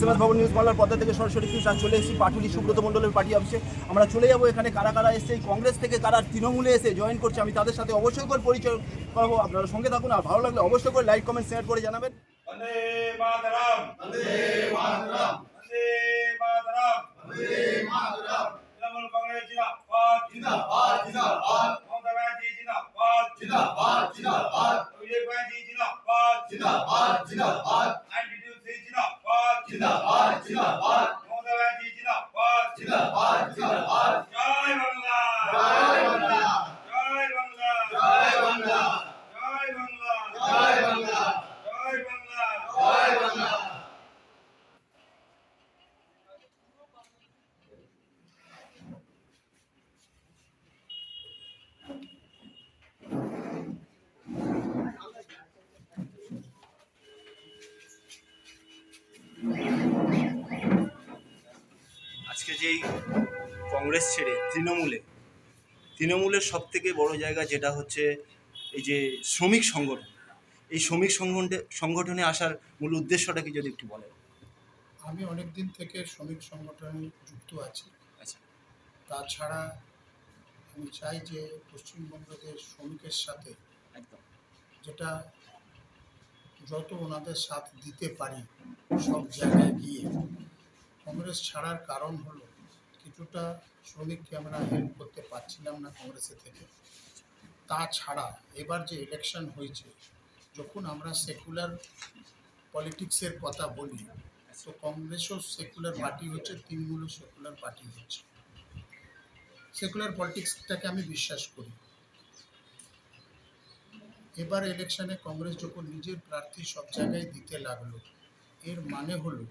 SMS ভবন news বাংলার পর্দা থেকে সরাসরি চলে এসেছি পাটুলি সুব্রত মণ্ডলের পার্টি অফিসে। আমরা চলে যাবো এখানে কারা কারা এসছে, কংগ্রেস থেকে কারা তৃণমূলে এসে জয়েন করছে, আমি তাদের সাথে অবশ্যই করে পরিচয় করবো। আপনারা সঙ্গে থাকুন, আর ভালো লাগলে অবশ্যই করে লাইক কমেন্ট শেয়ার করে জানাবেন। বন্দে মাতরম, বন্দে মাতরম, বন্দে মাতরম, বন্দে মাতরম। তৃণমূল কংগ্রেস জিন্দাবাদ, জিন্দাবাদ, জিন্দাবাদ। মমতা ব্যানার্জি জিন্দাবাদ, জিন্দাবাদ, জিন্দাবাদ। অভিষেক ব্যানার্জি জিন্দাবাদ, জিন্দাবাদ, জিন্দাবাদ। আইনটিটিউসি জিন্দাবাদ, জিন্দাবাদ, জিন্দাবাদ। মমতা ব্যানার্জি জিন্দাবাদ, জিন্দাবাদ, জিন্দাবাদ। জয় বাংলা, জয় বাংলা, জয় বাংলা, জয় বাংলা, জয় বাংলা, জয় বাংলা, জয় বাংলা, জয় বাংলা। আজকে যেই কংগ্রেস ছেড়ে তৃণমূলের সব থেকে বড় জায়গা যেটা হচ্ছে এই যে শ্রমিক সংগঠন, এই শ্রমিক সংগঠনে আসার মূল উদ্দেশ্যটা কি যদি একটু বলেন। আমি অনেক দিন থেকে শ্রমিক সংগঠনে যুক্ত আছি। আচ্ছা, তাছাড়া আমি চাই যে পশ্চিমবঙ্গের শ্রমিকের সাথে একদম যেটা যত ওনাদের সাথ দিতে পারি সব জায়গায় গিয়ে, কংগ্রেস ছাড়ার কারণ হলো কিছুটা শ্রমিককে আমরা হেল্প করতে পারছিলাম না কংগ্রেসের থেকে। তাছাড়া এবার যে ইলেকশন হয়েছে, যখন আমরা সেকুলার পলিটিক্সের কথা বলি, তো কংগ্রেসও সেকুলার পার্টি হচ্ছে, তৃণমূলও সেকুলার পার্টি হচ্ছে। সেকুলার পলিটিক্সটাকে আমি বিশ্বাস করি। এবার ইলেকশনে কংগ্রেস যখন নিজের প্রার্থী সব জায়গায় দিতে লাগলো, এর মানে হলো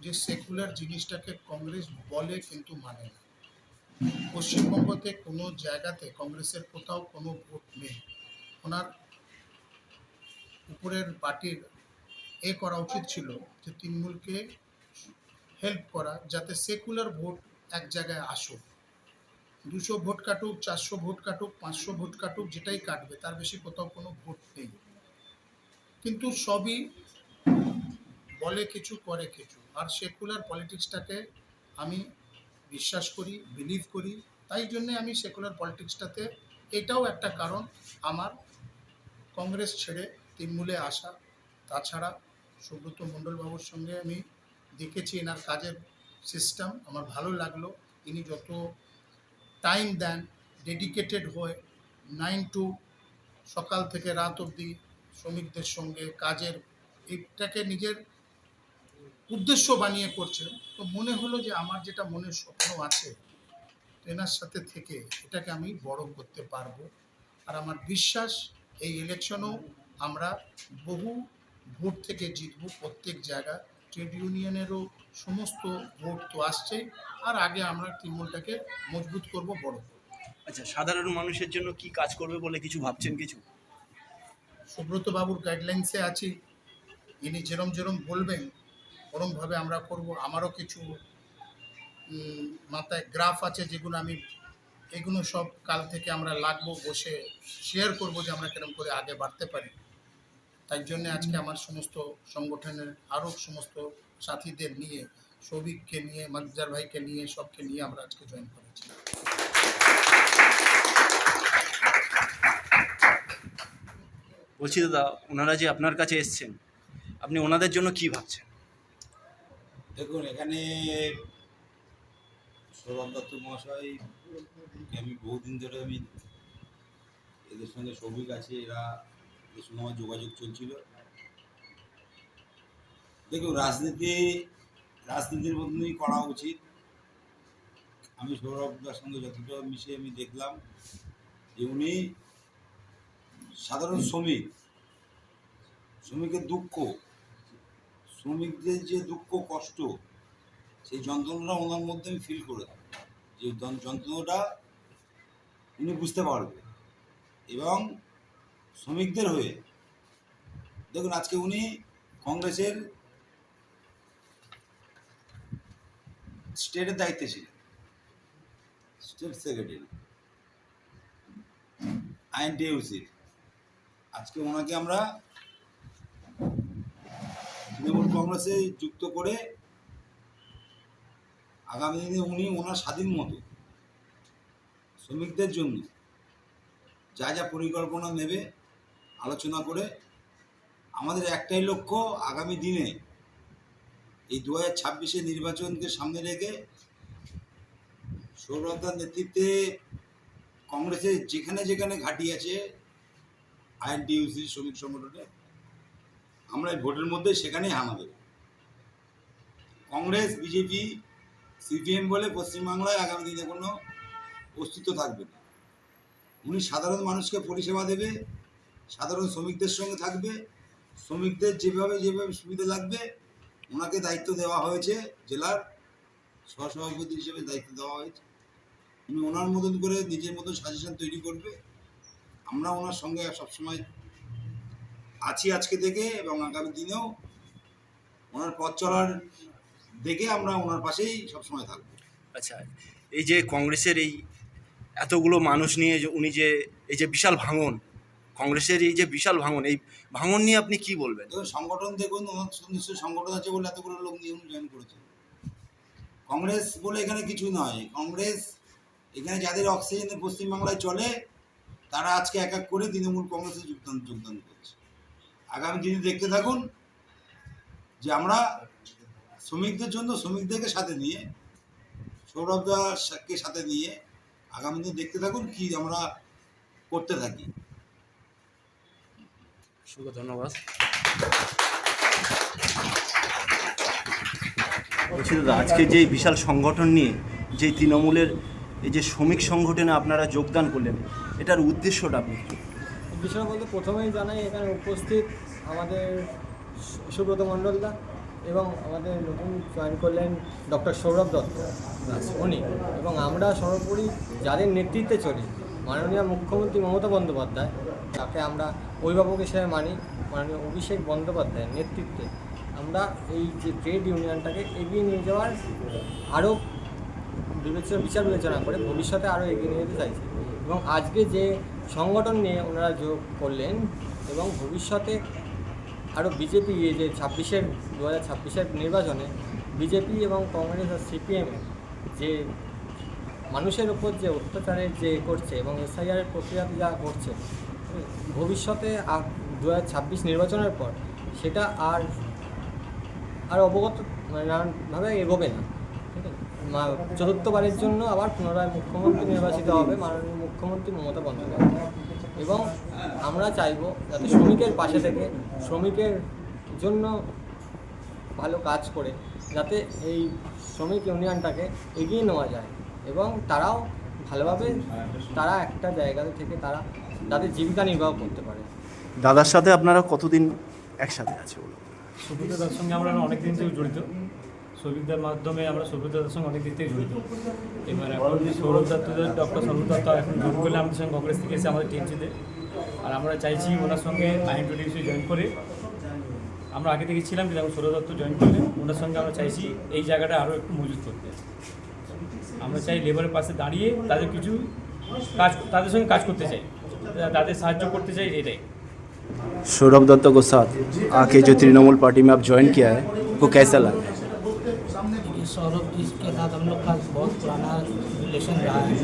যে সেকুলার জিনিসটাকে কংগ্রেস বলে কিন্তু মানে না। পশ্চিমবঙ্গতে কোনো জায়গাতে কংগ্রেসের কোথাও কোনো ভোট নেই। ওনার উপরের পার্টির করা উচিত ছিল যে তৃণমূলকে হেল্প করা, যাতে সেকুলার ভোট এক জায়গায় আসুক। 200 ভোট কাটুক, 400 ভোট কাটুক, 500 ভোট কাটুক, যেটাই কাটবে, তার বেশি কোথাও কোনো ভোট নেই। কিন্তু সবই বলে কিছু, করে কিছু। আর সেকুলার পলিটিক্সটাকে আমি বিশ্বাস করি, বিলিভ করি। তাই জন্যে আমি সেকুলার পলিটিক্সটাতে, এটাও একটা কারণ আমার কংগ্রেস ছেড়ে তৃণমূলে আসা। তাছাড়া সুব্রত মণ্ডলবাবুর সঙ্গে আমি দেখেছি এনার কাজের সিস্টেম, আমার ভালো লাগলো। ইনি যত টাইম দেন, ডেডিকেটেড হয়ে 9 to সকাল থেকে রাত অবধি শ্রমিকদের সঙ্গে কাজের এইটাকে নিজের উদ্দেশ্য বানিয়ে করছেন। তো মনে হলো যে আমার যেটা মনের স্বপ্ন আছে, এনার সাথে থেকে এটাকে আমি বড় করতে পারবো। আর আমার বিশ্বাস এই ইলেকশনেও আমরা বহু ভোট থেকে জিতবো। প্রত্যেক জায়গা ট্রেড ইউনিয়নেরও সমস্ত ভোট তো আসছেই, আর আগে আমরা তৃণমূলটাকে মজবুত করব, বড় করব। আচ্ছা, সাধারণ মানুষের জন্য কি কাজ করবে বলে কিছু ভাবছেন? কিছু সুব্রত বাবুর গাইডলাইন্সে আছি, ইনি যেরম যেরম বলবেন ওরমভাবে আমরা করব। আমারও কিছু মাথায় গ্রাফ আছে, যেগুলো আমি এগুলো সব কাল থেকে আমরা লাগবো, বসে শেয়ার করব যে আমরা কিরম করে আগে বাড়তে পারি। তাই জন্যে আজকে আমার সমস্ত সংগঠনের আরও সমস্ত সাথীদের নিয়ে, সৌভিককে নিয়ে, মকজার ভাইকে নিয়ে, সবকে নিয়ে আমরা আজকে জয়েন করেছি। বলছি দাদা, ওনারা যে আপনার কাছে এসছেন, আপনি ওনাদের জন্য কি ভাবছেন? দেখুন, এখানে সৌরভ দত্ত মহাশয়, আমি বহুদিন ধরে আমি এদের সঙ্গে সৌভিক আছে, এদের সঙ্গে আমার যোগাযোগ চলছিল। দেখুন, রাজনীতির মতনই করা উচিত। আমি সৌরভদার সঙ্গে যতটা মিশে আমি দেখলাম যে উনি সাধারণ শ্রমিকের দুঃখ, শ্রমিকদের যে দুঃখ কষ্ট, সেই যন্ত্রণাটা ওনার মধ্যে আমি ফিল করে থাকি, যে যন্ত্রণাটা উনি বুঝতে পারবে। এবং শ্রমিকদের হয়ে দেখুন, আজকে উনি কংগ্রেসের স্টেটের দায়িত্বে ছিলেন, স্টেট সেক্রেটারি আইএনটিইউসির। আজকে ওনাকে আমরা তৃণমূল কংগ্রেসে যুক্ত করে আগামী দিনে উনি ওনার স্বাধীন মতো শ্রমিকদের জন্য যা যা পরিকল্পনা নেবে আলোচনা করে আমাদের একটাই লক্ষ্য, আগামী দিনে এই 2026 নির্বাচনকে সামনে রেখে সৌরভদার নেতৃত্বে কংগ্রেসের যেখানে যেখানে ঘাঁটি আছে আইএনটিইউসি শ্রমিক সংগঠনে আমরা এই ভোটের মধ্যে সেখানেই হানা দেব। কংগ্রেস, বিজেপি, সিপিএম বলে পশ্চিমবাংলায় আগামী দিনে কোনো অস্তিত্ব থাকবে না। উনি সাধারণ মানুষকে পরিষেবা দেবে, সাধারণ শ্রমিকদের সঙ্গে থাকবে, শ্রমিকদের যেভাবে সুবিধা লাগবে ওনাকে দায়িত্ব দেওয়া হয়েছে, জেলার সহসভাপতি হিসেবে দায়িত্ব দেওয়া হয়েছে। উনি ওনার মতন করে নিজের মতন সাজেশন তৈরি করবে। আমরা ওনার সঙ্গে সবসময় আছি আজকে থেকে, এবং আগামী দিনেও ওনার পথ চলার দেখে আমরা ওনার পাশেই সবসময় থাকবো। আচ্ছা, এই যে কংগ্রেসের এই এতগুলো মানুষ নিয়ে যে উনি যে এই যে বিশাল ভাঙন, কংগ্রেসের এই যে বিশাল ভাঙন, এই ভাঙন নিয়ে আপনি কি বলবেন? দেখুন, সংগঠন দেখুন, ওনার নিশ্চয়ই সংগঠন আছে বলে এতগুলো লোক নিয়ে উনি জয়েন করেছেন। কংগ্রেস বলে এখানে কিছু নয়। কংগ্রেস এখানে যাদের অক্সিজেনে পশ্চিমবাংলায় চলে তারা আজকে এক এক করে তৃণমূল কংগ্রেসে যোগদান করছে। আগামী দিনে দেখতে থাকুন যে আমরা শ্রমিকদের জন্য শ্রমিকদেরকে সাথে নিয়ে, সৌরভদাকে সাথে নিয়ে আগামী দিনে দেখতে থাকুন কি আমরা করতে থাকি। ধন্যবাদ। বলছি দাদা, আজকে যে বিশাল সংগঠন নিয়ে যে তৃণমূলের এই যে শ্রমিক সংগঠনে আপনারা যোগদান করলেন, এটার উদ্দেশ্যটা আপনি কি? বিষয় বলতে প্রথমেই জানাই এখানে উপস্থিত আমাদের সুব্রত মণ্ডলদা এবং আমাদের নতুন জয়েন করলেন ডক্টর সৌরভ দত্ত উনি, এবং আমরা সর্বোপরি যাদের নেতৃত্বে চলি মাননীয় মুখ্যমন্ত্রী মমতা বন্দ্যোপাধ্যায়, তাকে আমরা অভিভাবক হিসেবে মানি। মাননীয় অভিষেক বন্দ্যোপাধ্যায়ের নেতৃত্বে আমরা এই যে ট্রেড ইউনিয়নটাকে এগিয়ে নিয়ে যাওয়ার আরও বিচার বিবেচনা করে ভবিষ্যতে আরও এগিয়ে নিয়ে যেতে চাইছি। এবং আজকে যে সংগঠন নিয়ে ওনারা যোগ করলেন এবং ভবিষ্যতে আরও বিজেপি যে 2026 নির্বাচনে বিজেপি এবং কংগ্রেস আর সিপিএমের যে মানুষের ওপর যে অত্যাচারের যে করছে এবং এসআইআরের প্রক্রিয়াতে যা করছে, ভবিষ্যতে 2026 নির্বাচনের পর সেটা আর অবগত নানানভাবে এগোবে না। ঠিক আছে, চতুর্থবারের জন্য আবার পুনরায় মুখ্যমন্ত্রী নির্বাচিত হবে মাননীয় মুখ্যমন্ত্রী মমতা বন্দ্যোপাধ্যায়, এবং আমরা চাইব যাতে শ্রমিকের পাশে থেকে শ্রমিকের জন্য ভালো কাজ করে যাতে এই শ্রমিক ইউনিয়নটাকে এগিয়ে নেওয়া যায় এবং তারাও ভালোভাবে তারা একটা জায়গা থেকে তারা তাদের জীবিকা নির্বাহ করতে পারে। দাদার সাথে আপনারা কতদিন একসাথে আছে বলুন? সুব্রতদার সঙ্গে আমরা অনেক দিন থেকে জড়িত, শ্রমিকদের মাধ্যমে আমরা সুব্রতদার সঙ্গে অনেক দিন থেকে জড়িত। এবার এখন সৌরভ দত্তদের ডক্টর সৌরভ দত্ত এখন জয়েন করলে আমাদের সঙ্গে কংগ্রেস থেকে এসে আমাদের টিএমসিতে, আর আমরা চাইছি ওনার সঙ্গে আইএনটিইউসি জয়েন করে, আমরা আগে থেকে ছিলাম কিন্তু এখন সৌরভ দত্ত জয়েন করলে ওনার সঙ্গে আমরা চাইছি এই জায়গাটা আরও একটু মজবুত করতে। আমরা চাই লেবারের পাশে দাঁড়িয়ে তাদের কিছু কাজ, তাদের সঙ্গে কাজ করতে চাই, তাদের সাহায্য করতে চাই, এটাই। सौरभ दत्त को साथ आके जो तृणमूल पार्टी में आप ज्वाइन किया है वो कैसा लगा? सौरभ जी के साथ हम लोग का बहुत पुराना रिलेशन रहा है,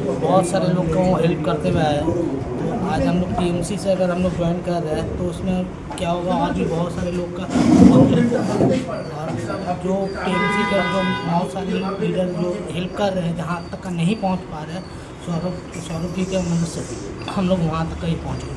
तो बहुत सारे लोग को हेल्प करते हुए आए। तो आज हम लोग टीएमसी से अगर हम लोग ज्वाइन कर रहे हैं तो उसमें क्या होगा, आज भी बहुत सारे लोग का बहुत हेल्प होगा। और जो टीएमसी के जो बहुत सारे लीडर जो हेल्प कर रहे हैं जहाँ तक का नहीं पहुँच पा रहे हैं, सौरभ जी के मदद से हम लोग वहाँ तक ही पहुँच गए।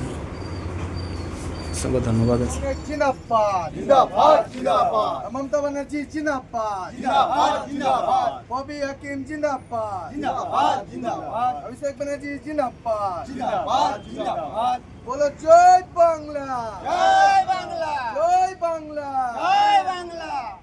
सबको धन्यवाद। जिंदाबाद जिंदाबाद जिंदाबाद, ममता बनर्जी जिंदाबाद जिंदाबाद जिंदाबाद, बॉबी हकीम जिंदाबाद जिंदाबाद जिंदाबाद, अभिषेक बनर्जी जिंदाबाद जिंदाबाद जिंदाबाद। बोलो जय बांग्ला, जय बांग्ला, जय बांग्ला, जय बांग्ला।